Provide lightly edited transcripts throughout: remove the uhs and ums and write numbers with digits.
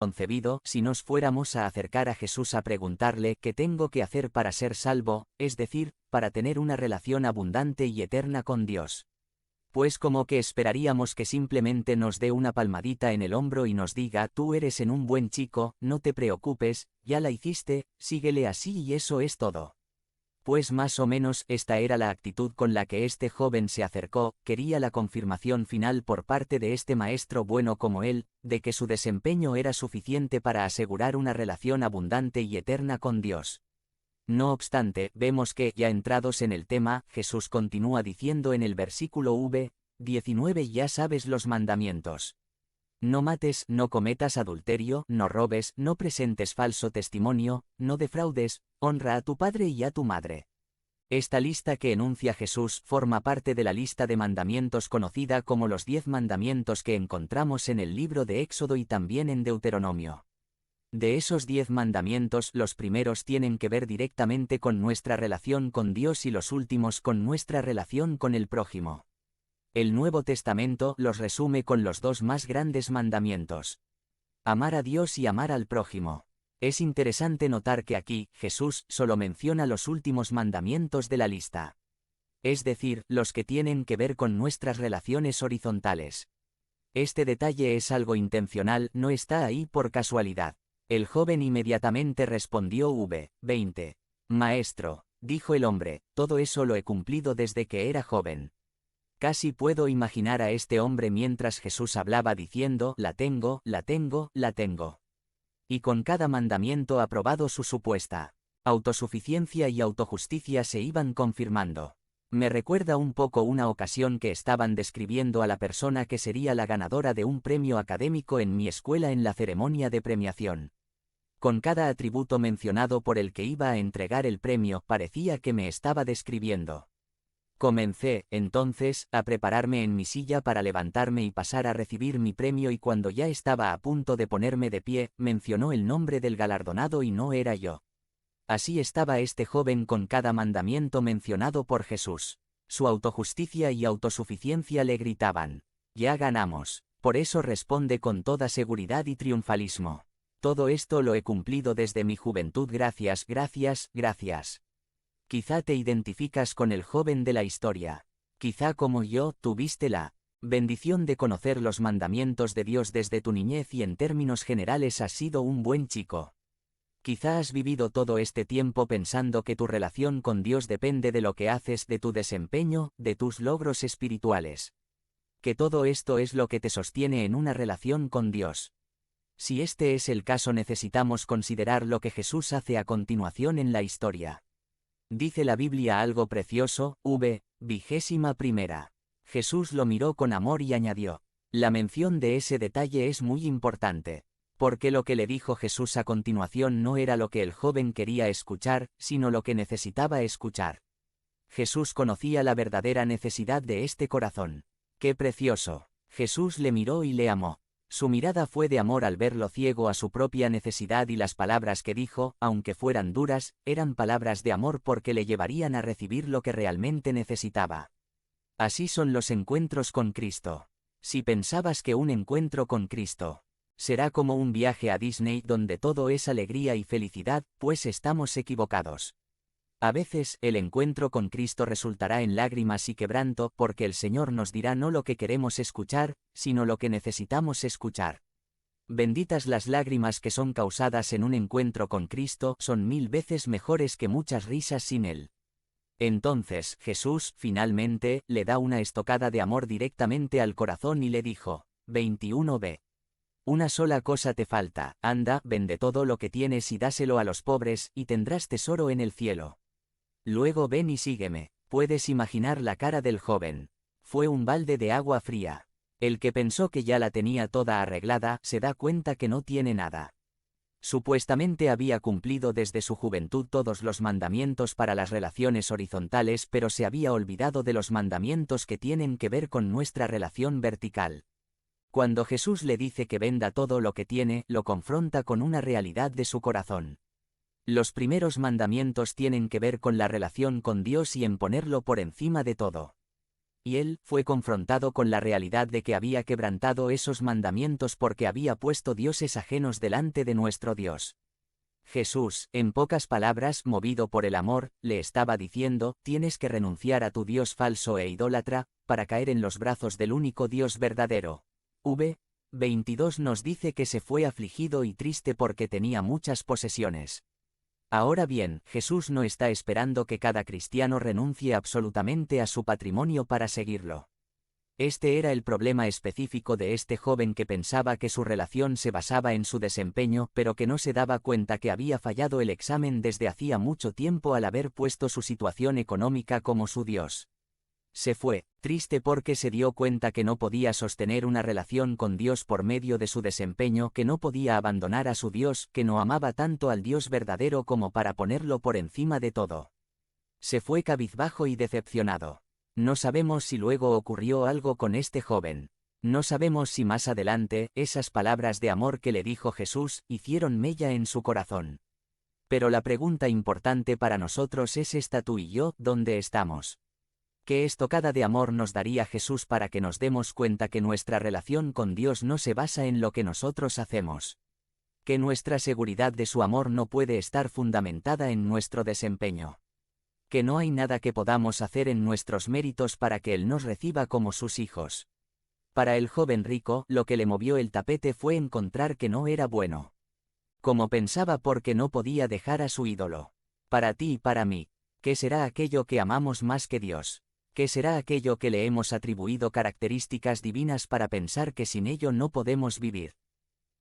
concebido si nos fuéramos a acercar a Jesús a preguntarle qué tengo que hacer para ser salvo, es decir, para tener una relación abundante y eterna con Dios. Pues como que esperaríamos que simplemente nos dé una palmadita en el hombro y nos diga: tú eres un buen chico, no te preocupes, ya la hiciste, síguele así y eso es todo. Pues más o menos esta era la actitud con la que este joven se acercó, quería la confirmación final por parte de este maestro bueno como él, de que su desempeño era suficiente para asegurar una relación abundante y eterna con Dios. No obstante, vemos que, ya entrados en el tema, Jesús continúa diciendo en el versículo 19: ya sabes los mandamientos. No mates, no cometas adulterio, no robes, no presentes falso testimonio, no defraudes, honra a tu padre y a tu madre. Esta lista que enuncia Jesús forma parte de la lista de mandamientos conocida como los 10 mandamientos que encontramos en el libro de Éxodo y también en Deuteronomio. De esos 10 mandamientos, los primeros tienen que ver directamente con nuestra relación con Dios y los últimos con nuestra relación con el prójimo. El Nuevo Testamento los resume con los 2 más grandes mandamientos: amar a Dios y amar al prójimo. Es interesante notar que aquí, Jesús solo menciona los últimos mandamientos de la lista. Es decir, los que tienen que ver con nuestras relaciones horizontales. Este detalle es algo intencional, no está ahí por casualidad. El joven inmediatamente respondió: 20. Maestro, dijo el hombre, todo eso lo he cumplido desde que era joven. Casi puedo imaginar a este hombre mientras Jesús hablaba diciendo: la tengo, la tengo, la tengo. Y con cada mandamiento aprobado su supuesta autosuficiencia y autojusticia se iban confirmando. Me recuerda un poco una ocasión que estaban describiendo a la persona que sería la ganadora de un premio académico en mi escuela en la ceremonia de premiación. Con cada atributo mencionado por el que iba a entregar el premio, parecía que me estaba describiendo. Comencé, entonces, a prepararme en mi silla para levantarme y pasar a recibir mi premio, y cuando ya estaba a punto de ponerme de pie, mencionó el nombre del galardonado y no era yo. Así estaba este joven con cada mandamiento mencionado por Jesús. Su autojusticia y autosuficiencia le gritaban: ya ganamos. Por eso responde con toda seguridad y triunfalismo: todo esto lo he cumplido desde mi juventud, gracias, gracias, gracias. Quizá te identificas con el joven de la historia. Quizá como yo, tuviste la bendición de conocer los mandamientos de Dios desde tu niñez y en términos generales has sido un buen chico. Quizá has vivido todo este tiempo pensando que tu relación con Dios depende de lo que haces, de tu desempeño, de tus logros espirituales. Que todo esto es lo que te sostiene en una relación con Dios. Si este es el caso, necesitamos considerar lo que Jesús hace a continuación en la historia. Dice la Biblia algo precioso: 21. Jesús lo miró con amor y añadió. La mención de ese detalle es muy importante, porque lo que le dijo Jesús a continuación no era lo que el joven quería escuchar, sino lo que necesitaba escuchar. Jesús conocía la verdadera necesidad de este corazón. ¡Qué precioso! Jesús le miró y le amó. Su mirada fue de amor al verlo ciego a su propia necesidad, y las palabras que dijo, aunque fueran duras, eran palabras de amor porque le llevarían a recibir lo que realmente necesitaba. Así son los encuentros con Cristo. Si pensabas que un encuentro con Cristo será como un viaje a Disney donde todo es alegría y felicidad, pues estamos equivocados. A veces, el encuentro con Cristo resultará en lágrimas y quebranto, porque el Señor nos dirá no lo que queremos escuchar, sino lo que necesitamos escuchar. Benditas las lágrimas que son causadas en un encuentro con Cristo, son 1000 veces mejores que muchas risas sin Él. Entonces, Jesús, finalmente, le da una estocada de amor directamente al corazón y le dijo: 21b. Una sola cosa te falta, anda, vende todo lo que tienes y dáselo a los pobres, y tendrás tesoro en el cielo. Luego ven y sígueme. Puedes imaginar la cara del joven. Fue un balde de agua fría. El que pensó que ya la tenía toda arreglada, se da cuenta que no tiene nada. Supuestamente había cumplido desde su juventud todos los mandamientos para las relaciones horizontales, pero se había olvidado de los mandamientos que tienen que ver con nuestra relación vertical. Cuando Jesús le dice que venda todo lo que tiene, lo confronta con una realidad de su corazón. Los primeros mandamientos tienen que ver con la relación con Dios y en ponerlo por encima de todo. Y él fue confrontado con la realidad de que había quebrantado esos mandamientos porque había puesto dioses ajenos delante de nuestro Dios. Jesús, en pocas palabras, movido por el amor, le estaba diciendo, tienes que renunciar a tu Dios falso e idólatra, para caer en los brazos del único Dios verdadero. 22 nos dice que se fue afligido y triste porque tenía muchas posesiones. Ahora bien, Jesús no está esperando que cada cristiano renuncie absolutamente a su patrimonio para seguirlo. Este era el problema específico de este joven que pensaba que su relación se basaba en su desempeño, pero que no se daba cuenta que había fallado el examen desde hacía mucho tiempo al haber puesto su situación económica como su Dios. Se fue, triste porque se dio cuenta que no podía sostener una relación con Dios por medio de su desempeño, que no podía abandonar a su Dios, que no amaba tanto al Dios verdadero como para ponerlo por encima de todo. Se fue cabizbajo y decepcionado. No sabemos si luego ocurrió algo con este joven. No sabemos si más adelante, esas palabras de amor que le dijo Jesús, hicieron mella en su corazón. Pero la pregunta importante para nosotros es esta: tú y yo, ¿dónde estamos? ¿Qué estocada de amor nos daría Jesús para que nos demos cuenta que nuestra relación con Dios no se basa en lo que nosotros hacemos? Que nuestra seguridad de su amor no puede estar fundamentada en nuestro desempeño. Que no hay nada que podamos hacer en nuestros méritos para que Él nos reciba como sus hijos. Para el joven rico, lo que le movió el tapete fue encontrar que no era bueno. Como pensaba, porque no podía dejar a su ídolo. Para ti y para mí, ¿qué será aquello que amamos más que Dios? ¿Qué será aquello que le hemos atribuido características divinas para pensar que sin ello no podemos vivir?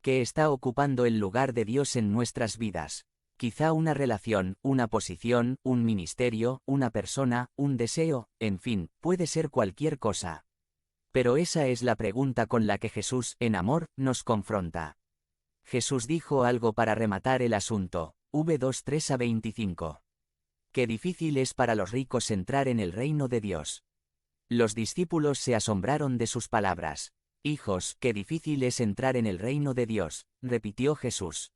¿Qué está ocupando el lugar de Dios en nuestras vidas? Quizá una relación, una posición, un ministerio, una persona, un deseo, en fin, puede ser cualquier cosa. Pero esa es la pregunta con la que Jesús, en amor, nos confronta. Jesús dijo algo para rematar el asunto, 23-25. Qué difícil es para los ricos entrar en el reino de Dios. Los discípulos se asombraron de sus palabras. Hijos, qué difícil es entrar en el reino de Dios, repitió Jesús.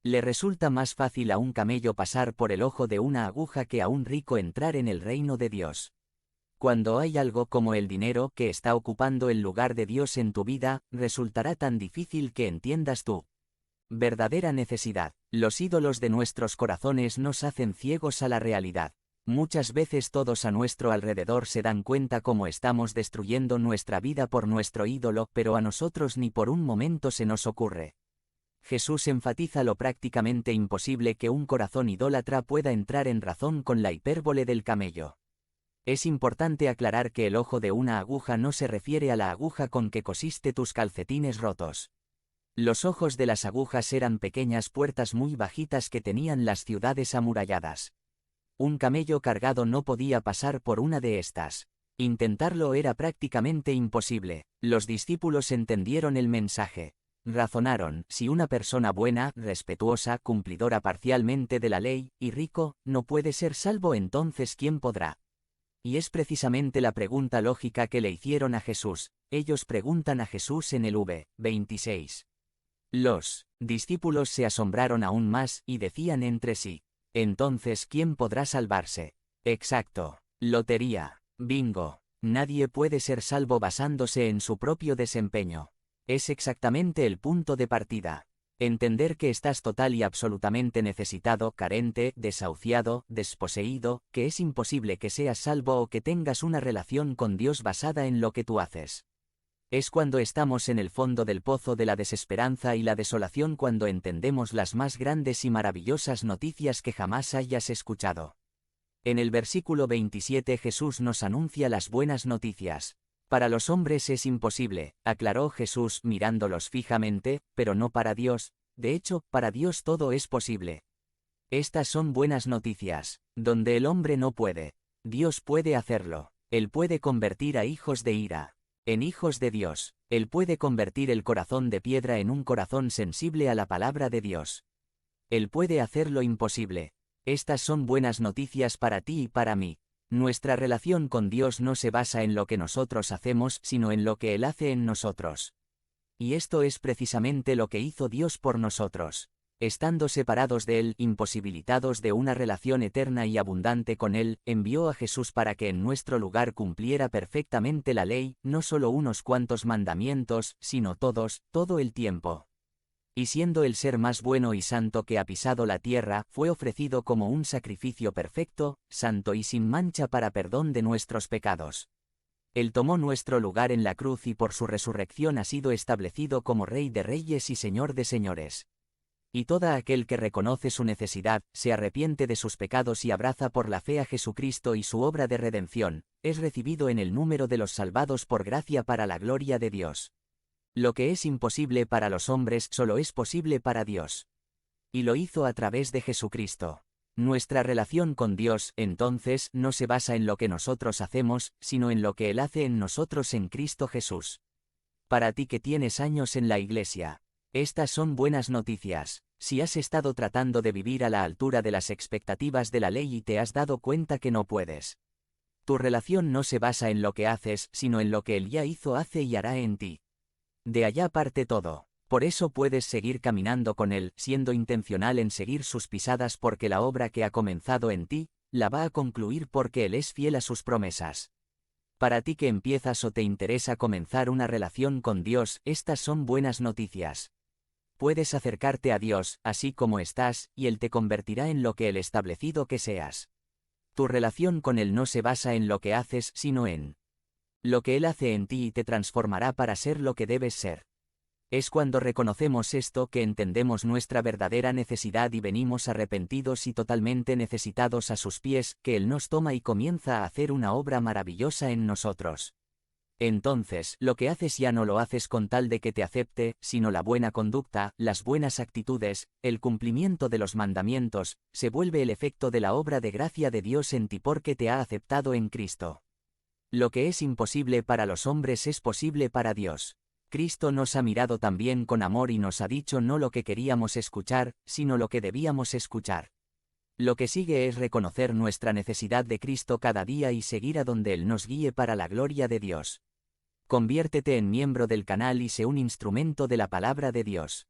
Le resulta más fácil a un camello pasar por el ojo de una aguja que a un rico entrar en el reino de Dios. Cuando hay algo como el dinero que está ocupando el lugar de Dios en tu vida, resultará tan difícil que entiendas tu verdadera necesidad. Los ídolos de nuestros corazones nos hacen ciegos a la realidad. Muchas veces todos a nuestro alrededor se dan cuenta cómo estamos destruyendo nuestra vida por nuestro ídolo, pero a nosotros ni por un momento se nos ocurre. Jesús enfatiza lo prácticamente imposible que un corazón idólatra pueda entrar en razón con la hipérbole del camello. Es importante aclarar que el ojo de una aguja no se refiere a la aguja con que cosiste tus calcetines rotos. Los ojos de las agujas eran pequeñas puertas muy bajitas que tenían las ciudades amuralladas. Un camello cargado no podía pasar por una de estas. Intentarlo era prácticamente imposible. Los discípulos entendieron el mensaje. Razonaron: si una persona buena, respetuosa, cumplidora parcialmente de la ley, y rico, no puede ser salvo, entonces ¿quién podrá? Y es precisamente la pregunta lógica que le hicieron a Jesús. Ellos preguntan a Jesús en el 26. Los discípulos se asombraron aún más y decían entre sí: entonces ¿quién podrá salvarse? Exacto. Lotería. Bingo. Nadie puede ser salvo basándose en su propio desempeño. Es exactamente el punto de partida. Entender que estás total y absolutamente necesitado, carente, desahuciado, desposeído, que es imposible que seas salvo o que tengas una relación con Dios basada en lo que tú haces. Es cuando estamos en el fondo del pozo de la desesperanza y la desolación cuando entendemos las más grandes y maravillosas noticias que jamás hayas escuchado. En el versículo 27 Jesús nos anuncia las buenas noticias. Para los hombres es imposible, aclaró Jesús mirándolos fijamente, pero no para Dios. De hecho, para Dios todo es posible. Estas son buenas noticias. Donde el hombre no puede, Dios puede hacerlo. Él puede convertir a hijos de ira en hijos de Dios. Él puede convertir el corazón de piedra en un corazón sensible a la palabra de Dios. Él puede hacer lo imposible. Estas son buenas noticias para ti y para mí. Nuestra relación con Dios no se basa en lo que nosotros hacemos, sino en lo que Él hace en nosotros. Y esto es precisamente lo que hizo Dios por nosotros. Estando separados de Él, imposibilitados de una relación eterna y abundante con Él, envió a Jesús para que en nuestro lugar cumpliera perfectamente la ley, no solo unos cuantos mandamientos, sino todos, todo el tiempo. Y siendo el ser más bueno y santo que ha pisado la tierra, fue ofrecido como un sacrificio perfecto, santo y sin mancha para perdón de nuestros pecados. Él tomó nuestro lugar en la cruz y por su resurrección ha sido establecido como Rey de Reyes y Señor de Señores. Y todo aquel que reconoce su necesidad, se arrepiente de sus pecados y abraza por la fe a Jesucristo y su obra de redención, es recibido en el número de los salvados por gracia para la gloria de Dios. Lo que es imposible para los hombres solo es posible para Dios. Y lo hizo a través de Jesucristo. Nuestra relación con Dios, entonces, no se basa en lo que nosotros hacemos, sino en lo que Él hace en nosotros en Cristo Jesús. Para ti que tienes años en la Iglesia, estas son buenas noticias. Si has estado tratando de vivir a la altura de las expectativas de la ley y te has dado cuenta que no puedes. Tu relación no se basa en lo que haces, sino en lo que Él ya hizo, hace y hará en ti. De allá parte todo. Por eso puedes seguir caminando con Él, siendo intencional en seguir sus pisadas porque la obra que ha comenzado en ti, la va a concluir porque Él es fiel a sus promesas. Para ti que empiezas o te interesa comenzar una relación con Dios, estas son buenas noticias. Puedes acercarte a Dios, así como estás, y Él te convertirá en lo que Él establecido que seas. Tu relación con Él no se basa en lo que haces, sino en lo que Él hace en ti y te transformará para ser lo que debes ser. Es cuando reconocemos esto que entendemos nuestra verdadera necesidad y venimos arrepentidos y totalmente necesitados a sus pies, que Él nos toma y comienza a hacer una obra maravillosa en nosotros. Entonces, lo que haces ya no lo haces con tal de que te acepte, sino la buena conducta, las buenas actitudes, el cumplimiento de los mandamientos, se vuelve el efecto de la obra de gracia de Dios en ti porque te ha aceptado en Cristo. Lo que es imposible para los hombres es posible para Dios. Cristo nos ha mirado también con amor y nos ha dicho no lo que queríamos escuchar, sino lo que debíamos escuchar. Lo que sigue es reconocer nuestra necesidad de Cristo cada día y seguir a donde Él nos guíe para la gloria de Dios. Conviértete en miembro del canal y sé un instrumento de la palabra de Dios.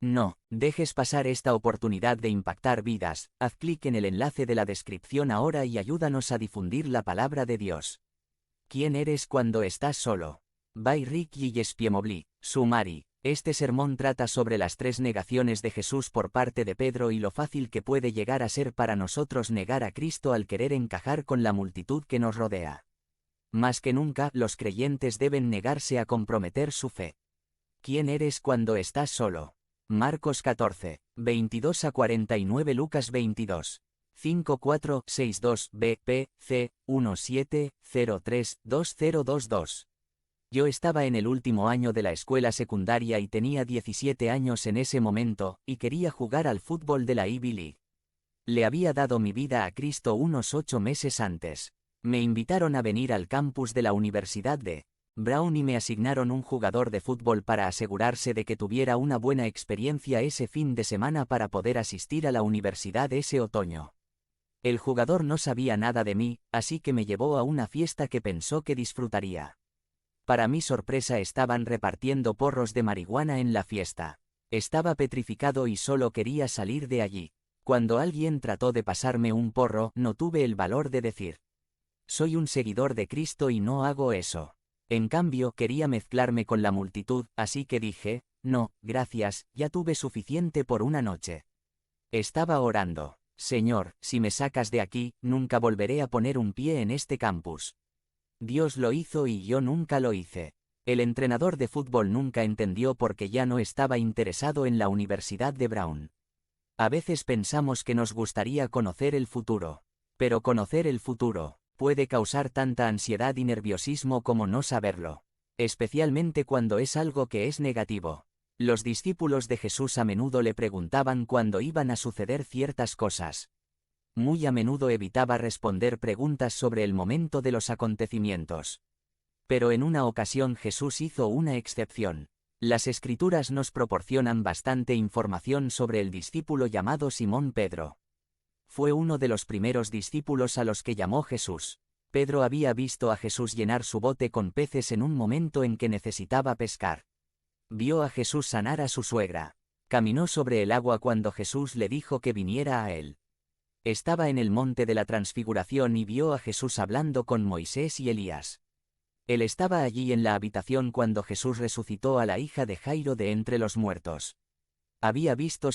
No dejes pasar esta oportunidad de impactar vidas, haz clic en el enlace de la descripción ahora y ayúdanos a difundir la palabra de Dios. ¿Quién eres cuando estás solo? By Rick Gillespie-Mobley, Sumari. Este sermón trata sobre las 3 negaciones de Jesús por parte de Pedro y lo fácil que puede llegar a ser para nosotros negar a Cristo al querer encajar con la multitud que nos rodea. Más que nunca, los creyentes deben negarse a comprometer su fe. ¿Quién eres cuando estás solo? Marcos 14, 22 a 49, Lucas 22. 5462 BP C 17032022. Yo estaba en el último año de la escuela secundaria y tenía 17 años en ese momento, y quería jugar al fútbol de la Ivy League. Le había dado mi vida a Cristo unos 8 meses antes. Me invitaron a venir al campus de la Universidad de Brown y me asignaron un jugador de fútbol para asegurarse de que tuviera una buena experiencia ese fin de semana para poder asistir a la universidad ese otoño. El jugador no sabía nada de mí, así que me llevó a una fiesta que pensó que disfrutaría. Para mi sorpresa estaban repartiendo porros de marihuana en la fiesta. Estaba petrificado y solo quería salir de allí. Cuando alguien trató de pasarme un porro, no tuve el valor de decir: soy un seguidor de Cristo y no hago eso. En cambio, quería mezclarme con la multitud, así que dije: no, gracias, ya tuve suficiente por una noche. Estaba orando: Señor, si me sacas de aquí, nunca volveré a poner un pie en este campus. Dios lo hizo y yo nunca lo hice. El entrenador de fútbol nunca entendió por qué ya no estaba interesado en la Universidad de Brown. A veces pensamos que nos gustaría conocer el futuro. Pero conocer el futuro puede causar tanta ansiedad y nerviosismo como no saberlo. Especialmente cuando es algo que es negativo. Los discípulos de Jesús a menudo le preguntaban cuándo iban a suceder ciertas cosas. Muy a menudo evitaba responder preguntas sobre el momento de los acontecimientos. Pero en una ocasión Jesús hizo una excepción. Las Escrituras nos proporcionan bastante información sobre el discípulo llamado Simón Pedro. Fue uno de los primeros discípulos a los que llamó Jesús. Pedro había visto a Jesús llenar su bote con peces en un momento en que necesitaba pescar. Vio a Jesús sanar a su suegra. Caminó sobre el agua cuando Jesús le dijo que viniera a él. Estaba en el monte de la Transfiguración y vio a Jesús hablando con Moisés y Elías. Él estaba allí en la habitación cuando Jesús resucitó a la hija de Jairo de entre los muertos. Había visto